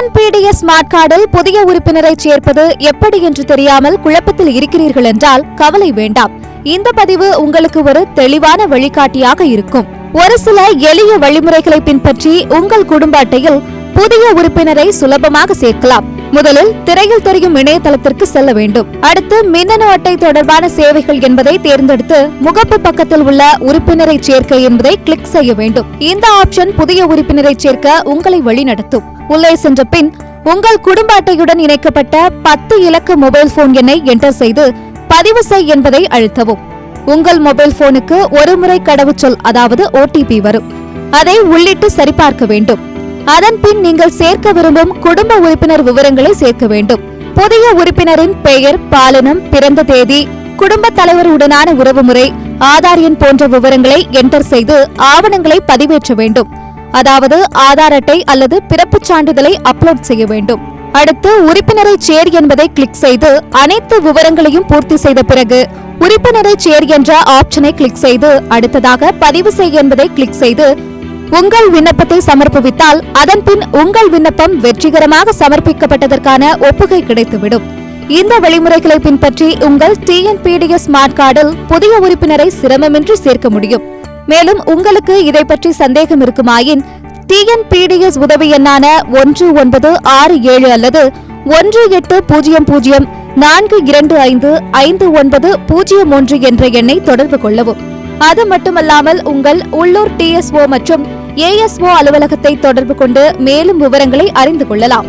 TNPDS smart கார்டில் புதிய உறுப்பினரை சேர்ப்பது எப்படி என்று தெரியாமல் குழப்பத்தில் இருக்கிறீர்கள் என்றால் கவலை வேண்டாம். இந்த பதிவு உங்களுக்கு ஒரு தெளிவான வழிகாட்டியாக இருக்கும். ஒரு சில எளிய வழிமுறைகளை பின்பற்றி உங்கள் குடும்ப அட்டையில் புதிய உறுப்பினரை சுலபமாக சேர்க்கலாம். முதலில் திரையில் தெரியும் இணையதளத்திற்கு செல்ல வேண்டும். அடுத்து மின்னணு அட்டை தொடர்பான சேவைகள் என்பதை தேர்ந்தெடுத்து முகப்பு பக்கத்தில் உள்ள உறுப்பினரை சேர்க்க என்பதை கிளிக் செய்ய வேண்டும். இந்த ஆப்ஷன் புதிய உறுப்பினரை சேர்க்க உங்களை வழிநடத்தும். உள்ளே சென்ற பின் உங்கள் குடும்ப அட்டையுடன் இணைக்கப்பட்ட 10 இலக்க மொபைல் போன் எண்ணை என்டர் செய்து பதிவு செய் என்பதை அழுத்தவும். உங்கள் மொபைல் போனுக்கு ஒரு முறை கடவுச்சொல் அதாவது OTP வரும். அதை உள்ளிட்டு சரிபார்க்க வேண்டும். அதன் பின் நீங்கள் சேர்க்க விரும்பும் குடும்ப உறுப்பினர் விவரங்களை சேர்க்க வேண்டும். புதிய உறுப்பினரின் பெயர், பாலினம், பிறந்த தேதி, குடும்ப தலைவருடனான உறவுமுறை, ஆதார் எண் போன்ற விவரங்களை என்டர் செய்து ஆவணங்களை பதிவேற்ற வேண்டும். அதாவது ஆதார் அட்டை அல்லது பிறப்புச் சான்றிதழை அப்லோட் செய்ய வேண்டும். அடுத்து உறுப்பினரை சேர் என்பதை கிளிக் செய்து அனைத்து விவரங்களையும் பூர்த்தி செய்த பிறகு உறுப்பினரை சேர் என்ற ஆப்ஷனை கிளிக் செய்து அடுத்ததாக பதிவு செய் என்பதை கிளிக் செய்து உங்கள் விண்ணப்பத்தை சமர்ப்பித்தால் அதன் பின் உங்கள் விண்ணப்பம் வெற்றிகரமாக சமர்ப்பிக்கப்பட்டதற்கான ஒப்புகை கிடைத்துவிடும். இந்த வழிமுறைகளை பின்பற்றி உங்கள் டிஎன்பிடிஎஸ் ஸ்மார்ட் கார்டில் புதிய உறுப்பினரை சிரமமின்றி சேர்க்க முடியும். மேலும் உங்களுக்கு இதை பற்றி சந்தேகம் இருக்குமாயின் டிஎன்பிடிஎஸ் உதவி எண்ணான 1967 அல்லது 1804255901 என்ற எண்ணை தொடர்பு கொள்ளவும். அது மட்டுமல்லாமல் உங்கள் உள்ளூர் TSO மற்றும் ASO அலுவலகத்தை தொடர்பு கொண்டு மேலும் விவரங்களை அறிந்து கொள்ளலாம்.